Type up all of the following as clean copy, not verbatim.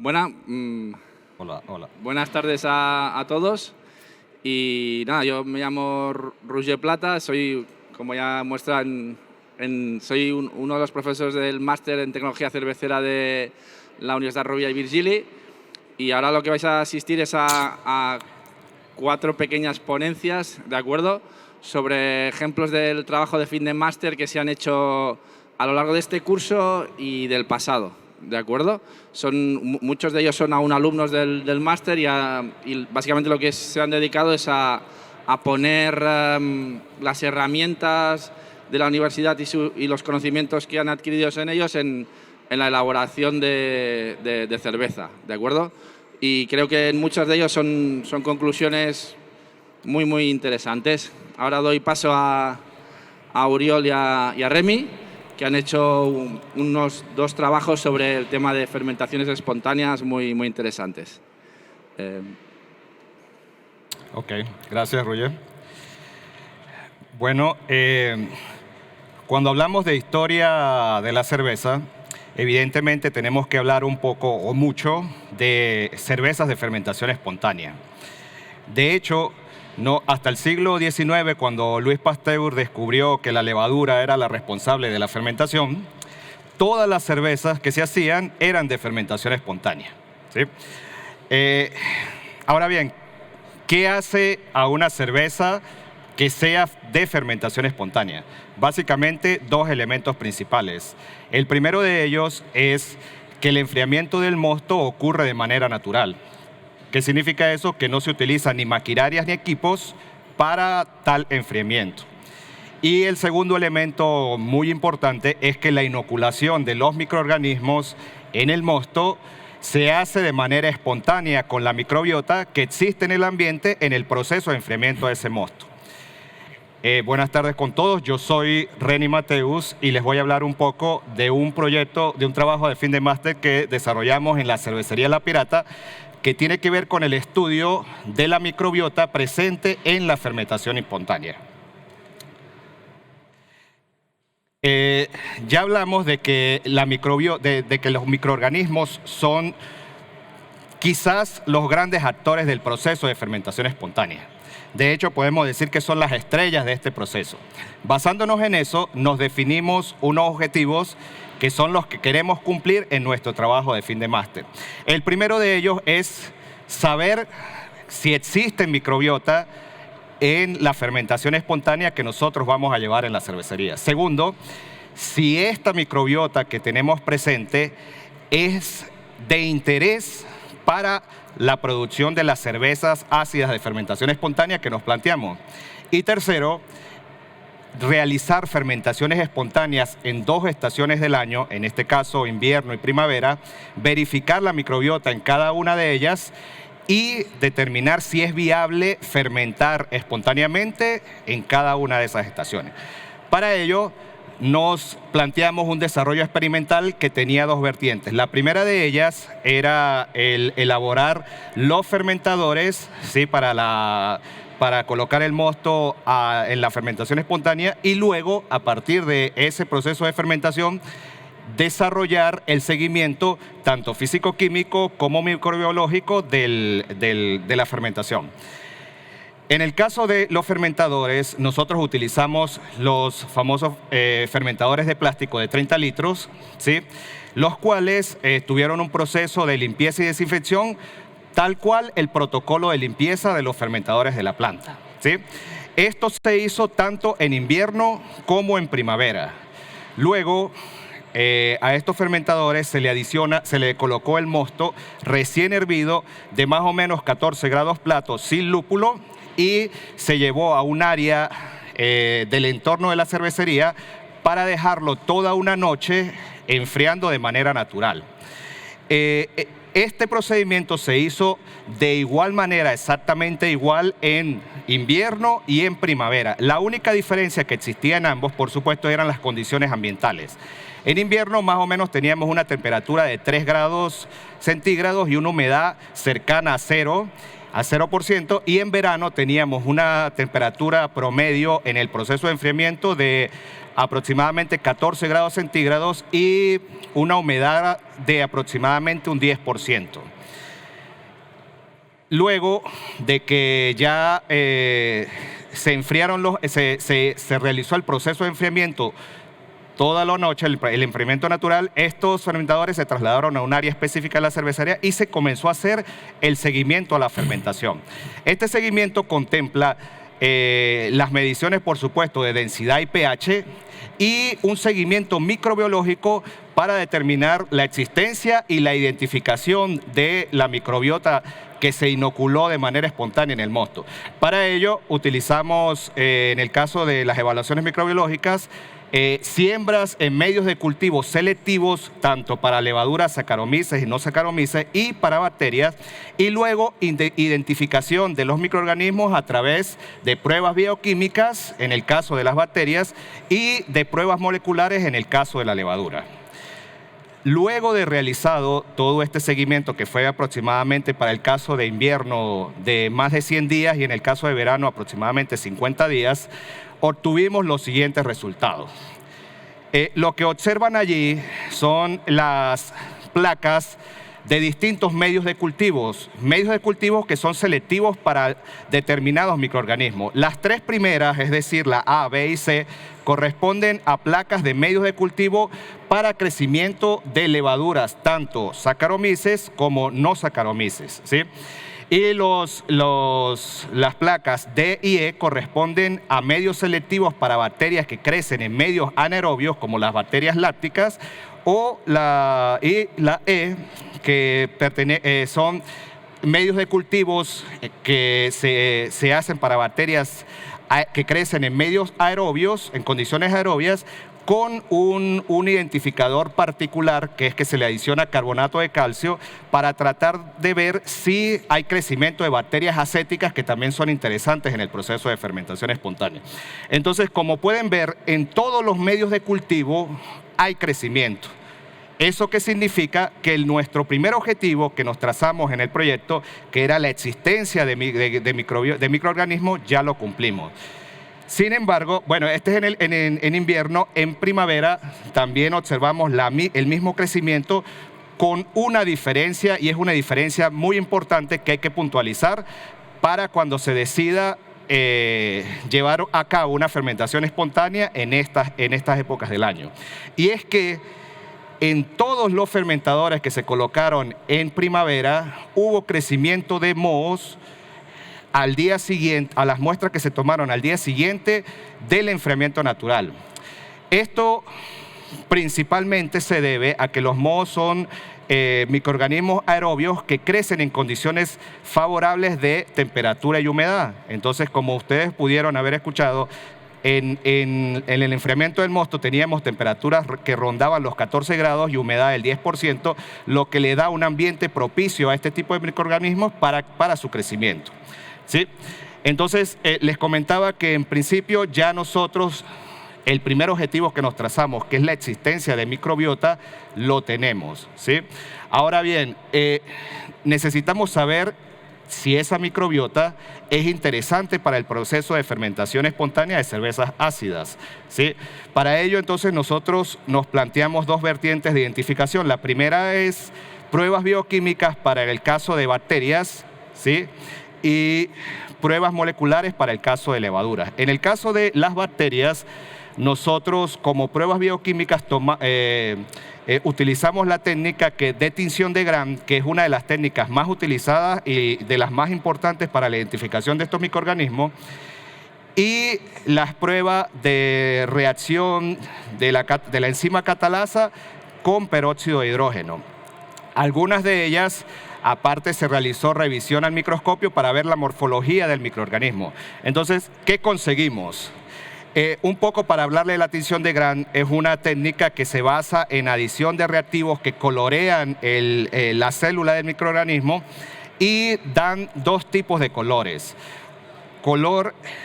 Buena, Hola, hola. buenas tardes a todos. Y nada, yo me llamo Roger Plata, soy, como ya muestran, soy uno de los profesores del máster en tecnología cervecera de la Universidad Rovira i Virgili. Y ahora lo que vais a asistir es a 4 pequeñas ponencias, ¿de acuerdo?, sobre ejemplos del trabajo de fin de máster que se han hecho a lo largo de este curso y del pasado, ¿de acuerdo? Muchos de ellos son aún alumnos del máster y básicamente lo que se han dedicado es a poner las herramientas de la universidad y los conocimientos que han adquirido en ellos en la elaboración de cerveza, ¿de acuerdo? Y creo que muchos de ellos son conclusiones muy interesantes. Ahora doy paso a Oriol y a Remi, que han hecho unos 2 trabajos sobre el tema de fermentaciones espontáneas muy interesantes. Ok, gracias, Roger. Bueno, cuando hablamos de historia de la cerveza, evidentemente tenemos que hablar un poco o mucho de cervezas de fermentación espontánea. De hecho, hasta el siglo XIX, cuando Louis Pasteur descubrió que la levadura era la responsable de la fermentación, todas las cervezas que se hacían eran de fermentación espontánea, ¿sí? Ahora bien, ¿qué hace a una cerveza que sea de fermentación espontánea? Básicamente 2 elementos principales. El primero de ellos es que el enfriamiento del mosto ocurre de manera natural. ¿Qué significa eso? Que no se utilizan ni maquinarias ni equipos para tal enfriamiento. Y el segundo elemento muy importante es que la inoculación de los microorganismos en el mosto se hace de manera espontánea con la microbiota que existe en el ambiente en el proceso de enfriamiento de ese mosto. Buenas tardes con todos, yo soy Reni Mateus y les voy a hablar un poco de un proyecto, de un trabajo de fin de máster que desarrollamos en la cervecería La Pirata, que tiene que ver con el estudio de la microbiota presente en la fermentación espontánea. Ya hablamos de que, de que los microorganismos son quizás los grandes actores del proceso de fermentación espontánea. De hecho, podemos decir que son las estrellas de este proceso. Basándonos en eso, nos definimos unos objetivos que son los que queremos cumplir en nuestro trabajo de fin de máster. El primero de ellos es saber si existe microbiota en la fermentación espontánea que nosotros vamos a llevar en la cervecería. Segundo, si esta microbiota que tenemos presente es de interés para la producción de las cervezas ácidas de fermentación espontánea que nos planteamos. Y tercero, realizar fermentaciones espontáneas en 2 estaciones del año, en este caso invierno y primavera, verificar la microbiota en cada una de ellas y determinar si es viable fermentar espontáneamente en cada una de esas estaciones. Para ello, nos planteamos un desarrollo experimental que tenía 2 vertientes. La primera de ellas era el elaborar los fermentadores, ¿sí?, para colocar el mosto en la fermentación espontánea y luego, a partir de ese proceso de fermentación, desarrollar el seguimiento tanto físico-químico como microbiológico de la fermentación. En el caso de los fermentadores, nosotros utilizamos los famosos fermentadores de plástico de 30 litros, ¿sí?, los cuales tuvieron un proceso de limpieza y desinfección tal cual el protocolo de limpieza de los fermentadores de la planta, ¿sí? Esto se hizo tanto en invierno como en primavera. Luego, a estos fermentadores se le colocó el mosto recién hervido de más o menos 14 grados plato sin lúpulo y se llevó a un área del entorno de la cervecería para dejarlo toda una noche enfriando de manera natural. Este procedimiento se hizo de igual manera, exactamente igual en invierno y en primavera. La única diferencia que existía en ambos, por supuesto, eran las condiciones ambientales. En invierno más o menos teníamos una temperatura de 3 grados centígrados y una humedad cercana a 0. a 0%, y en verano teníamos una temperatura promedio en el proceso de enfriamiento de aproximadamente 14 grados centígrados y una humedad de aproximadamente un 10%. Luego de que ya se enfriaron se realizó el proceso de enfriamiento toda la noche, el enfriamiento natural, estos fermentadores se trasladaron a un área específica de la cervecería y se comenzó a hacer el seguimiento a la fermentación. Este seguimiento contempla las mediciones, por supuesto, de densidad y pH y un seguimiento microbiológico para determinar la existencia y la identificación de la microbiota que se inoculó de manera espontánea en el mosto. Para ello, utilizamos, en el caso de las evaluaciones microbiológicas, siembras en medios de cultivo selectivos, tanto para levaduras Saccharomyces y no Saccharomyces, y para bacterias, y luego identificación de los microorganismos a través de pruebas bioquímicas, en el caso de las bacterias, y de pruebas moleculares en el caso de la levadura. Luego de realizado todo este seguimiento, que fue aproximadamente para el caso de invierno de más de 100 días y en el caso de verano aproximadamente 50 días, obtuvimos los siguientes resultados. Lo que observan allí son las placas de distintos medios de cultivos que son selectivos para determinados microorganismos. Las tres primeras, es decir, la A, B y C, corresponden a placas de medios de cultivo para crecimiento de levaduras, tanto Saccharomyces como no Saccharomyces, ¿sí? Y las placas D y E corresponden a medios selectivos para bacterias que crecen en medios anaerobios, como las bacterias lácticas, o la E, que son medios de cultivos que se hacen para bacterias que crecen en medios aerobios, en condiciones aerobias, con un identificador particular, que es que se le adiciona carbonato de calcio para tratar de ver si hay crecimiento de bacterias acéticas, que también son interesantes en el proceso de fermentación espontánea. Entonces, como pueden ver, en todos los medios de cultivo hay crecimiento. ¿Eso qué significa? Que nuestro primer objetivo que nos trazamos en el proyecto, que era la existencia de microorganismos, ya lo cumplimos. Sin embargo, bueno, este es en invierno. En primavera también observamos el mismo crecimiento con una diferencia, y es una diferencia muy importante que hay que puntualizar para cuando se decida llevar a cabo una fermentación espontánea en estas épocas del año. Y es que en todos los fermentadores que se colocaron en primavera hubo crecimiento de mohos al día siguiente, a las muestras que se tomaron al día siguiente del enfriamiento natural. Esto principalmente se debe a que los mohos son microorganismos aerobios que crecen en condiciones favorables de temperatura y humedad. Entonces, como ustedes pudieron haber escuchado, en el enfriamiento del mosto teníamos temperaturas que rondaban los 14 grados y humedad del 10%, lo que le da un ambiente propicio a este tipo de microorganismos para su crecimiento, ¿sí? Entonces, les comentaba que en principio ya nosotros el primer objetivo que nos trazamos, que es la existencia de microbiota, lo tenemos, ¿sí? Ahora bien, necesitamos saber si esa microbiota es interesante para el proceso de fermentación espontánea de cervezas ácidas, ¿sí? Para ello, entonces, nosotros nos planteamos dos vertientes de identificación. La primera es pruebas bioquímicas para el caso de bacterias, ¿sí? Y pruebas moleculares para el caso de levaduras. En el caso de las bacterias, nosotros como pruebas bioquímicas utilizamos la técnica de tinción de Gram, que es una de las técnicas más utilizadas y de las más importantes para la identificación de estos microorganismos, y las pruebas de reacción de la enzima catalasa con peróxido de hidrógeno. Algunas de ellas, aparte, se realizó revisión al microscopio para ver la morfología del microorganismo. Entonces, ¿qué conseguimos? Un poco para hablarle de la tinción de Gram, es una técnica que se basa en adición de reactivos que colorean la célula del microorganismo y dan dos tipos de colores.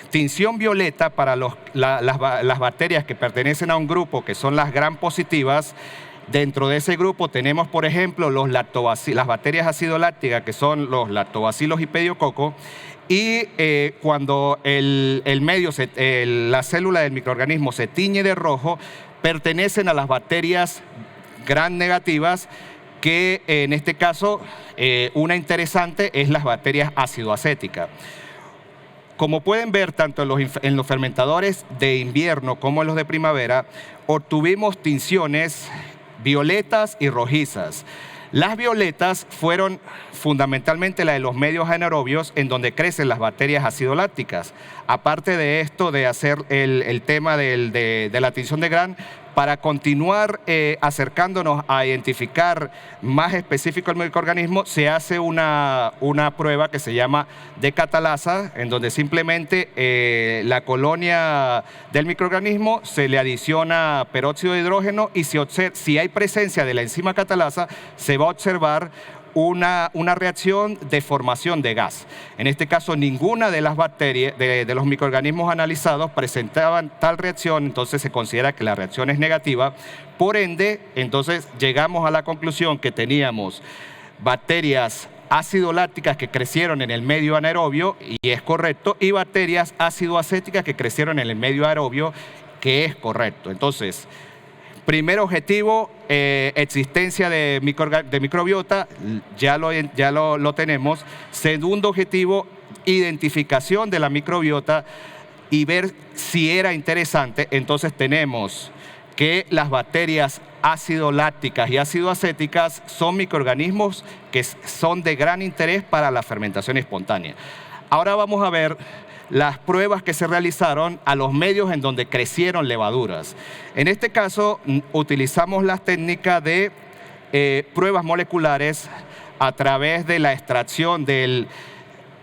Tinción violeta para las bacterias que pertenecen a un grupo que son las Gram positivas, Dentro de ese grupo tenemos, por ejemplo, las bacterias acidolácticas, que son los lactobacilos y pediococo, y cuando la célula del microorganismo se tiñe de rojo, pertenecen a las bacterias gram negativas, que en este caso una interesante es las bacterias ácido-acéticas. Como pueden ver, tanto en los fermentadores de invierno como en los de primavera, obtuvimos tinciones violetas y rojizas. Las violetas fueron fundamentalmente la de los medios anaerobios, en donde crecen las bacterias acidolácticas. Aparte de esto, de hacer el tema de la tinción de Gram, para continuar acercándonos a identificar más específico el microorganismo, se hace una prueba que se llama de catalasa, en donde simplemente la del microorganismo se le adiciona peróxido de hidrógeno, y si hay presencia de la enzima catalasa, se va a observar una reacción de formación de gas. En este caso, ninguna de las bacterias, de los microorganismos analizados, presentaban tal reacción, entonces se considera que la reacción es negativa. Por ende, entonces llegamos a la conclusión que teníamos bacterias ácido-lácticas que crecieron en el medio anaerobio, y es correcto, y bacterias ácido-acéticas que crecieron en el medio aerobio, que es correcto. Entonces, primer objetivo, existencia de microbiota, ya lo tenemos. Segundo objetivo, identificación de la microbiota y ver si era interesante. Entonces tenemos que las bacterias ácido-lácticas y ácido-acéticas son microorganismos que son de gran interés para la fermentación espontánea. Ahora vamos a ver las pruebas que se realizaron a los medios en donde crecieron levaduras. En este caso, utilizamos las técnicas de pruebas moleculares a través de la extracción del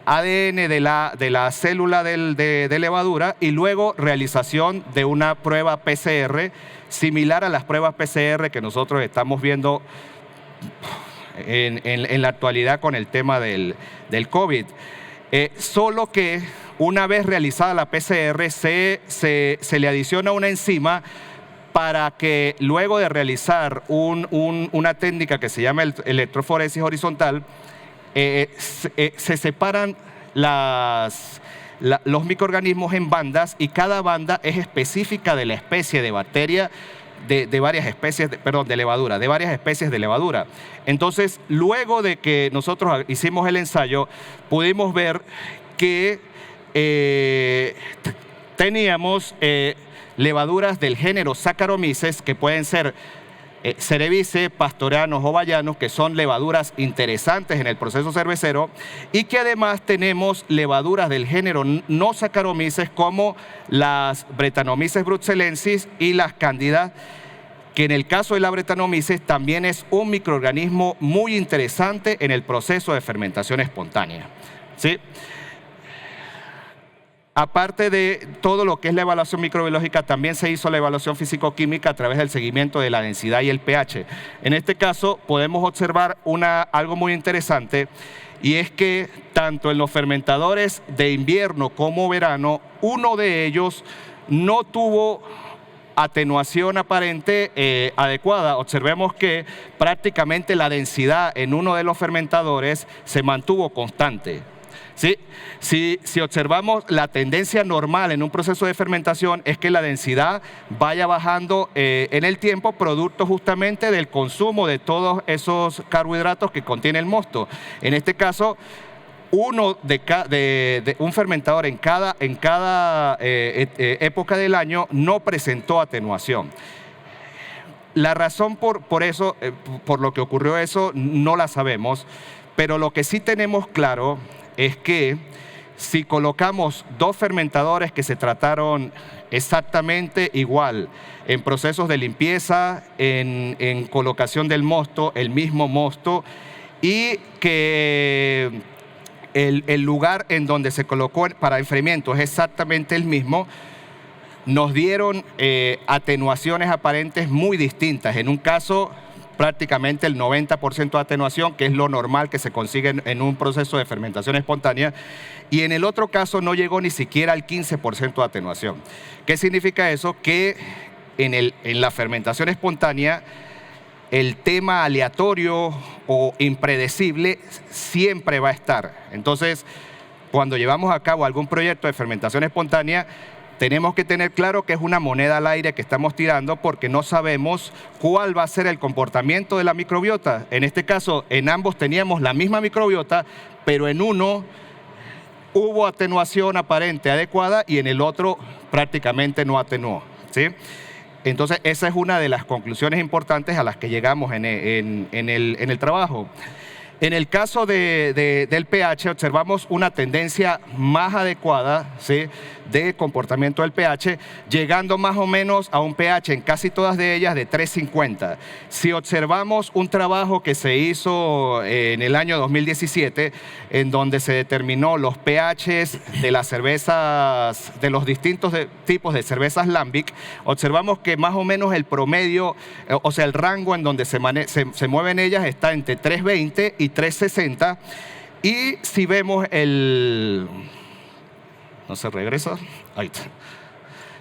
ADN de la célula de levadura, y luego realización de una prueba PCR similar a las pruebas PCR que nosotros estamos viendo en la actualidad con el tema del COVID. Solo que una vez realizada la PCR se le adiciona una enzima para que luego de realizar una técnica que se llama electroforesis horizontal, se separan los microorganismos en bandas, y cada banda es específica de la especie de bacteria, de varias especies, de levadura, de varias especies de levadura. Entonces, luego de que nosotros hicimos el ensayo, pudimos ver que teníamos levaduras del género Saccharomyces, que pueden ser Cerevisiae, Pastoreanos o Bayanos, que son levaduras interesantes en el proceso cervecero, y que además tenemos levaduras del género no Saccharomyces, como las Brettanomyces bruxellensis y las Cándidas, que en el caso de la Brettanomyces también es un microorganismo muy interesante en el proceso de fermentación espontánea, ¿sí? Aparte de todo lo que es la evaluación microbiológica, también se hizo la evaluación físico-química a través del seguimiento de la densidad y el pH. En este caso podemos observar algo muy interesante, y es que tanto en los fermentadores de invierno como verano, uno de ellos no tuvo atenuación aparente adecuada. Observemos que prácticamente la densidad en uno de los fermentadores se mantuvo constante. ¿Sí? Si observamos la tendencia normal en un proceso de fermentación, es que la densidad vaya bajando en el tiempo, producto justamente del consumo de todos esos carbohidratos que contiene el mosto. En este caso, un fermentador en cada época del año no presentó atenuación. La razón por eso, por lo que ocurrió eso, no la sabemos, pero lo que sí tenemos claro es que si colocamos dos fermentadores que se trataron exactamente igual en procesos de limpieza, en colocación del mosto, el mismo mosto, y que el lugar en donde se colocó para enfriamiento es exactamente el mismo, nos dieron atenuaciones aparentes muy distintas. En un caso, prácticamente el 90% de atenuación, que es lo normal que se consigue en un proceso de fermentación espontánea, y en el otro caso no llegó ni siquiera al 15% de atenuación. ¿Qué significa eso? Que en la fermentación espontánea el tema aleatorio o impredecible siempre va a estar. Entonces, cuando llevamos a cabo algún proyecto de fermentación espontánea, tenemos que tener claro que es una moneda al aire que estamos tirando porque no sabemos cuál va a ser el comportamiento de la microbiota. En este caso, en ambos teníamos la misma microbiota, pero en uno hubo atenuación aparente adecuada y en el otro prácticamente no atenuó, ¿sí? Entonces, esa es una de las conclusiones importantes a las que llegamos en el trabajo. En el caso del pH, observamos una tendencia más adecuada, ¿sí?, de comportamiento del pH, llegando más o menos a un pH en casi todas de ellas de 3,50. Si observamos un trabajo que se hizo en el año 2017, en donde se determinó los pHs de las cervezas, de los distintos tipos de cervezas Lambic, observamos que más o menos el promedio, o sea, el rango en donde se mueven ellas está entre 320 y 360. Y si vemos el... No se regresa. Ahí está.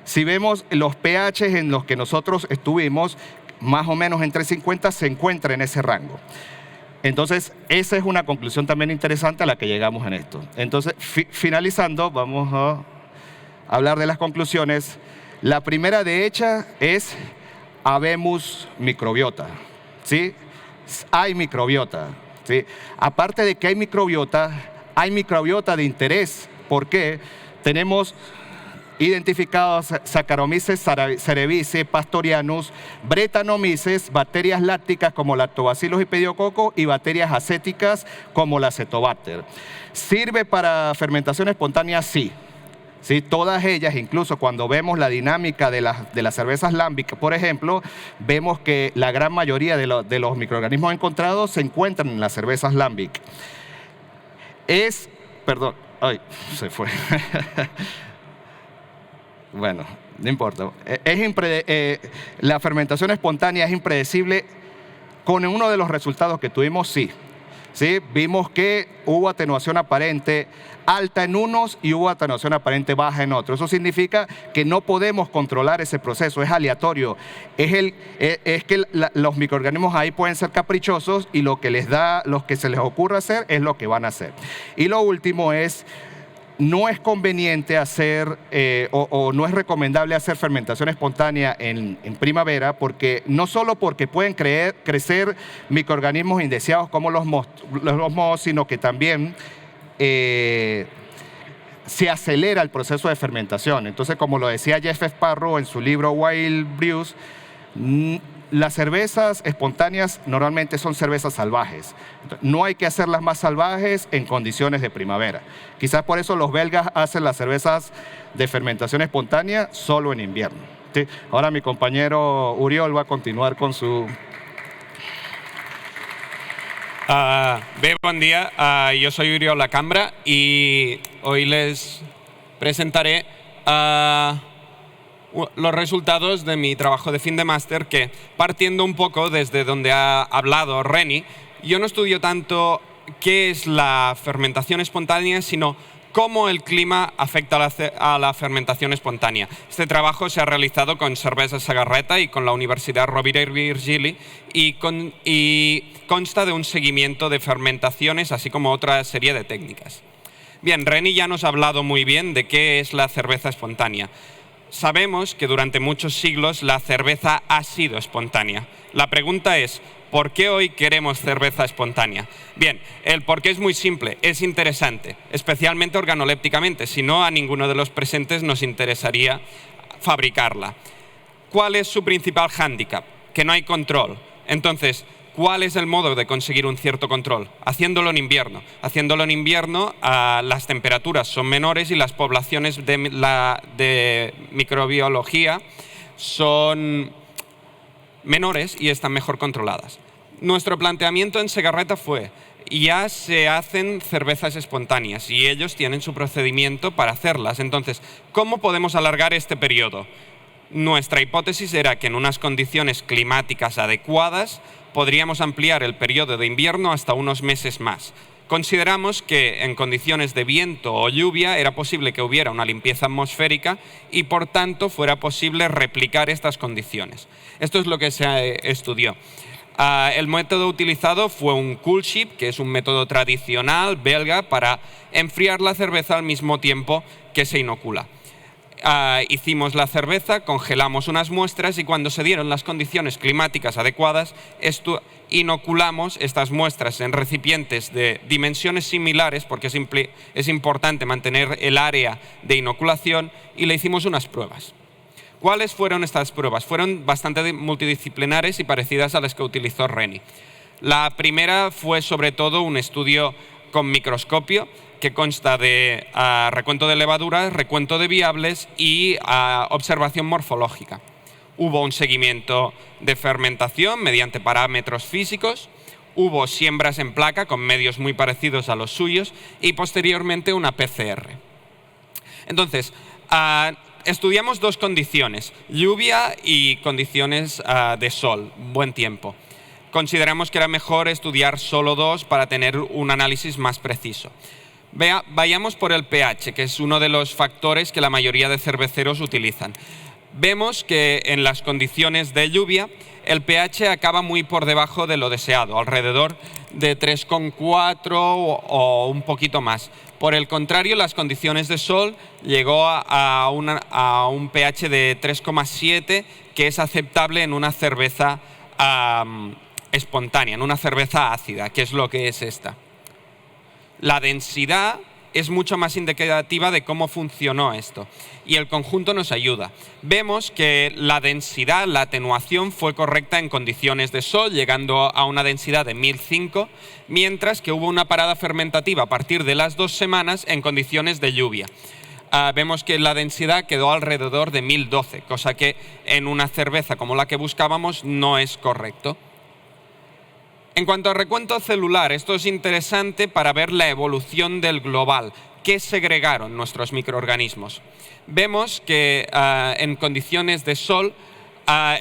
Si vemos los pHs en los que nosotros estuvimos, más o menos en 350 se encuentra en ese rango. Entonces, esa es una conclusión también interesante a la que llegamos en esto. Entonces, finalizando, vamos a hablar de las conclusiones. La primera de ellas es habemos microbiota, ¿sí? Hay microbiota, ¿sí? Aparte de que hay microbiota de interés. ¿Por qué? Tenemos identificados Saccharomyces cerevisiae, Pastorianus, Brettanomyces, bacterias lácticas como Lactobacillus y Pediococcus y bacterias acéticas como la Acetobacter. ¿Sirve para fermentación espontánea? Sí. Sí, todas ellas, incluso cuando vemos la dinámica de las cervezas Lambic, por ejemplo, vemos que la gran mayoría de los microorganismos encontrados se encuentran en las cervezas Lambic. Perdón, ay, se fue. Bueno, no importa. La fermentación espontánea es impredecible. Con uno de los resultados que tuvimos, sí. ¿Sí? Vimos que hubo atenuación aparente alta en unos y hubo atenuación aparente baja en otros. Eso significa que no podemos controlar ese proceso, es aleatorio. Es que los microorganismos ahí pueden ser caprichosos y lo que se les ocurra hacer es lo que van a hacer. Y lo último es, no es conveniente hacer o no es recomendable hacer fermentación espontánea en primavera, porque no solo porque pueden crecer microorganismos indeseados como los mohos, sino que también se acelera el proceso de fermentación. Entonces, como lo decía Jeff Sparrow en su libro Wild Brews, las cervezas espontáneas normalmente son cervezas salvajes. No hay que hacerlas más salvajes en condiciones de primavera. Quizás por eso los belgas hacen las cervezas de fermentación espontánea solo en invierno. ¿Sí? Ahora mi compañero Uriol va a continuar con su... Buen día, yo soy Uriol Lacambra y hoy les presentaré los resultados de mi trabajo de fin de máster, que partiendo un poco desde donde ha hablado Reni, yo no estudio tanto qué es la fermentación espontánea, sino cómo el clima afecta a la fermentación espontánea. Este trabajo se ha realizado con Cervesa Sagarreta y con la Universidad Rovira i Virgili y consta de un seguimiento de fermentaciones, así como otra serie de técnicas. Bien, Reni ya nos ha hablado muy bien de qué es la cerveza espontánea. Sabemos que durante muchos siglos la cerveza ha sido espontánea. La pregunta es, ¿por qué hoy queremos cerveza espontánea? Bien, el porqué es muy simple, es interesante, especialmente organolépticamente, si no a ninguno de los presentes nos interesaría fabricarla. ¿Cuál es su principal hándicap? Que no hay control. Entonces, ¿cuál es el modo de conseguir un cierto control? Haciéndolo en invierno. Haciéndolo en invierno, las temperaturas son menores y las poblaciones de microbiología son menores y están mejor controladas. Nuestro planteamiento en Sagarreta fue, ya se hacen cervezas espontáneas y ellos tienen su procedimiento para hacerlas. Entonces, ¿cómo podemos alargar este periodo? Nuestra hipótesis era que en unas condiciones climáticas adecuadas podríamos ampliar el periodo de invierno hasta unos meses más. Consideramos que en condiciones de viento o lluvia era posible que hubiera una limpieza atmosférica y por tanto fuera posible replicar estas condiciones. Esto es lo que se estudió. El método utilizado fue un coolship, que es un método tradicional belga para enfriar la cerveza al mismo tiempo que se inocula. Hicimos la cerveza, congelamos unas muestras y cuando se dieron las condiciones climáticas adecuadas, inoculamos estas muestras en recipientes de dimensiones similares, porque es importante mantener el área de inoculación, y le hicimos unas pruebas. ¿Cuáles fueron estas pruebas? Fueron bastante multidisciplinares y parecidas a las que utilizó Reni. La primera fue sobre todo un estudio con microscopio, que consta de recuento de levaduras, recuento de viables y observación morfológica. Hubo un seguimiento de fermentación mediante parámetros físicos, hubo siembras en placa con medios muy parecidos a los suyos y posteriormente una PCR. Entonces, estudiamos dos condiciones, lluvia y condiciones de sol, buen tiempo. Consideramos que era mejor estudiar solo dos para tener un análisis más preciso. Vayamos por el pH, que es uno de los factores que la mayoría de cerveceros utilizan. Vemos que en las condiciones de lluvia el pH acaba muy por debajo de lo deseado, alrededor de 3,4 o un poquito más. Por el contrario, las condiciones de sol llegó a un pH de 3,7, que es aceptable en una cerveza espontánea, en una cerveza ácida, que es lo que es esta. La densidad es mucho más indicativa de cómo funcionó esto y el conjunto nos ayuda. Vemos que la densidad, la atenuación fue correcta en condiciones de sol, llegando a una densidad de 1005, mientras que hubo una parada fermentativa a partir de las 2 semanas en condiciones de lluvia. Vemos que la densidad quedó alrededor de 1012, cosa que en una cerveza como la que buscábamos no es correcto. En cuanto al recuento celular, esto es interesante para ver la evolución del global. ¿Qué segregaron nuestros microorganismos? Vemos que en condiciones de sol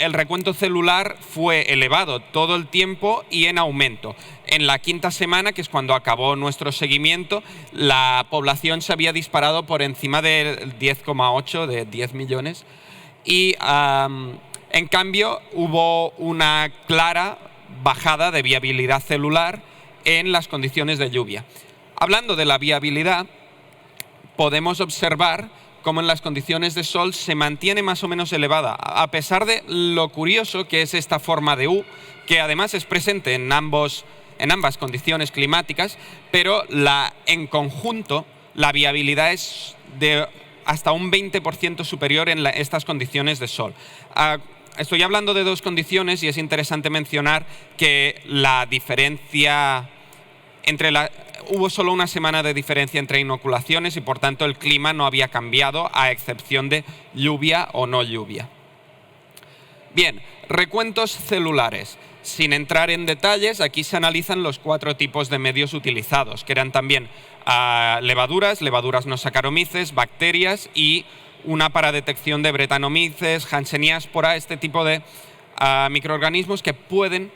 el recuento celular fue elevado todo el tiempo y en aumento. En la 5ª semana, que es cuando acabó nuestro seguimiento, la población se había disparado por encima del 10,8, de 10 millones. Y en cambio hubo una clara bajada de viabilidad celular en las condiciones de lluvia. Hablando de la viabilidad, podemos observar cómo en las condiciones de sol se mantiene más o menos elevada, a pesar de lo curioso que es esta forma de U, que además es presente en ambas condiciones climáticas, pero en conjunto la viabilidad es de hasta un 20% superior en estas condiciones de sol. Estoy hablando de dos condiciones y es interesante mencionar que la diferencia hubo solo una semana de diferencia entre inoculaciones y por tanto el clima no había cambiado a excepción de lluvia o no lluvia. Bien, recuentos celulares. Sin entrar en detalles, aquí se analizan los 4 tipos de medios utilizados, que eran también levaduras no Saccharomyces, bacterias y una para detección de Brettanomyces, Hanseníaspora, este tipo de microorganismos que pueden,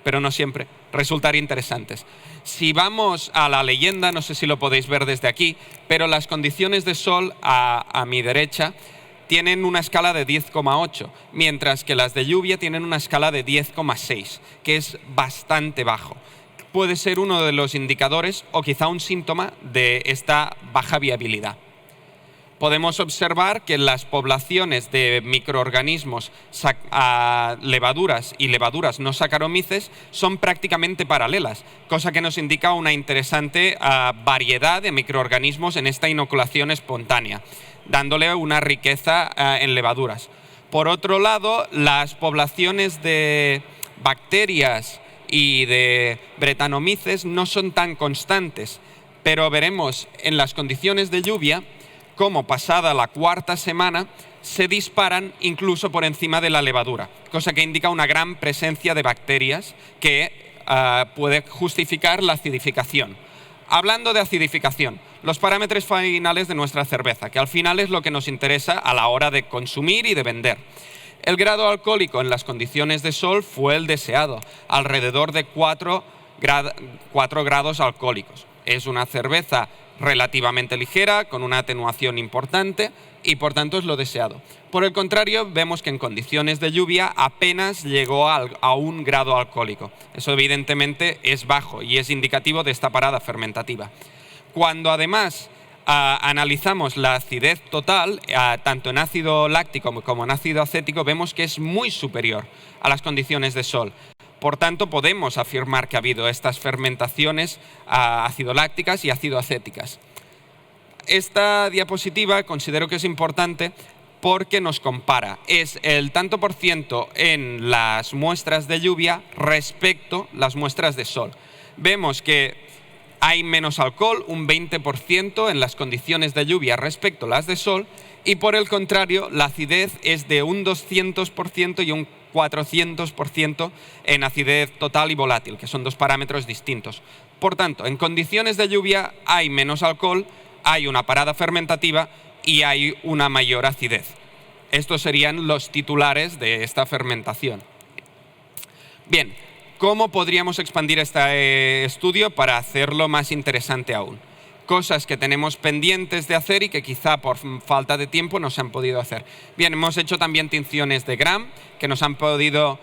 pero no siempre, resultar interesantes. Si vamos a la leyenda, no sé si lo podéis ver desde aquí, pero las condiciones de sol a mi derecha tienen una escala de 10,8, mientras que las de lluvia tienen una escala de 10,6, que es bastante bajo. Puede ser uno de los indicadores o quizá un síntoma de esta baja viabilidad. Podemos observar que las poblaciones de microorganismos levaduras y levaduras no Saccharomyces son prácticamente paralelas, cosa que nos indica una interesante variedad de microorganismos en esta inoculación espontánea, dándole una riqueza en levaduras. Por otro lado, las poblaciones de bacterias y de Brettanomyces no son tan constantes, pero veremos en las condiciones de lluvia cómo pasada la 4ª semana se disparan incluso por encima de la levadura, cosa que indica una gran presencia de bacterias que puede justificar la acidificación. Hablando de acidificación, los parámetros finales de nuestra cerveza, que al final es lo que nos interesa a la hora de consumir y de vender. El grado alcohólico en las condiciones de sol fue el deseado, alrededor de 4 grados alcohólicos, Es una cerveza relativamente ligera, con una atenuación importante y por tanto es lo deseado. Por el contrario, vemos que en condiciones de lluvia apenas llegó a 1 grado alcohólico. Eso evidentemente es bajo y es indicativo de esta parada fermentativa. Cuando además analizamos la acidez total, tanto en ácido láctico como en ácido acético, vemos que es muy superior a las condiciones de sol. Por tanto, podemos afirmar que ha habido estas fermentaciones ácido-lácticas y ácido-acéticas. Esta diapositiva considero que es importante porque nos compara. Es el tanto por ciento en las muestras de lluvia respecto a las muestras de sol. Vemos que hay menos alcohol, un 20% en las condiciones de lluvia respecto a las de sol, y por el contrario, la acidez es de un 200% y un 400% en acidez total y volátil, que son 2 parámetros distintos. Por tanto, en condiciones de lluvia hay menos alcohol, hay una parada fermentativa y hay una mayor acidez. Estos serían los titulares de esta fermentación. Bien, ¿cómo podríamos expandir este estudio para hacerlo más interesante aún? Cosas que tenemos pendientes de hacer y que quizá por falta de tiempo no se han podido hacer. Bien, hemos hecho también tinciones de Gram que nos han podido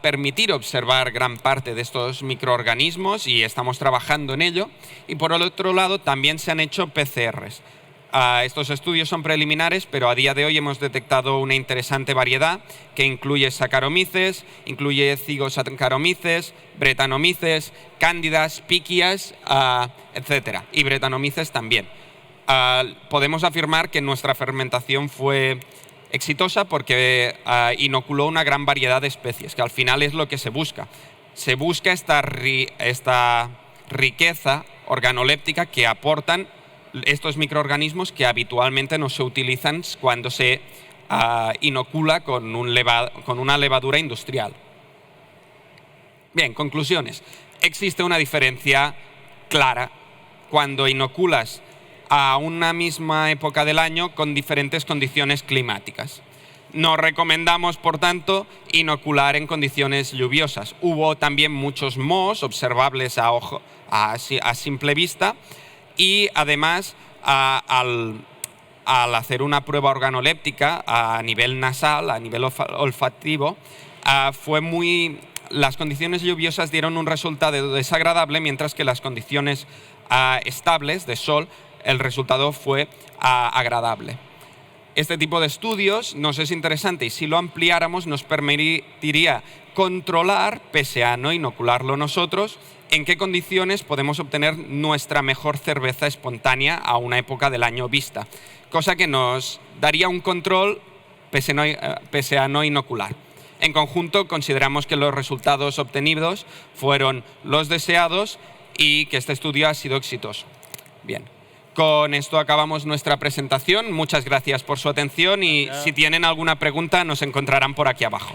permitir observar gran parte de estos microorganismos y estamos trabajando en ello. Y por el otro lado también se han hecho PCRs. Estos estudios son preliminares, pero a día de hoy hemos detectado una interesante variedad que incluye Saccharomyces, incluye Zygosacharomyces, Brettanomyces, Cándidas, Pichias, etc. Y Brettanomyces también. Podemos afirmar que nuestra fermentación fue exitosa porque inoculó una gran variedad de especies, que al final es lo que se busca. Se busca esta riqueza organoléptica que aportan estos microorganismos que habitualmente no se utilizan cuando se inocula con una levadura industrial. Bien, conclusiones. Existe una diferencia clara cuando inoculas a una misma época del año con diferentes condiciones climáticas. No recomendamos, por tanto, inocular en condiciones lluviosas. Hubo también muchos mohos observables a simple vista y además al hacer una prueba organoléptica a nivel nasal, a nivel olfativo, las condiciones lluviosas dieron un resultado desagradable, mientras que las condiciones estables de sol, el resultado fue agradable. Este tipo de estudios nos es interesante y si lo ampliáramos nos permitiría controlar, pese a no inocularlo nosotros, en qué condiciones podemos obtener nuestra mejor cerveza espontánea a una época del año vista, cosa que nos daría un control pese a no inocular. En conjunto, consideramos que los resultados obtenidos fueron los deseados y que este estudio ha sido exitoso. Bien. Con esto acabamos nuestra presentación. Muchas gracias por su atención y si tienen alguna pregunta nos encontrarán por aquí abajo.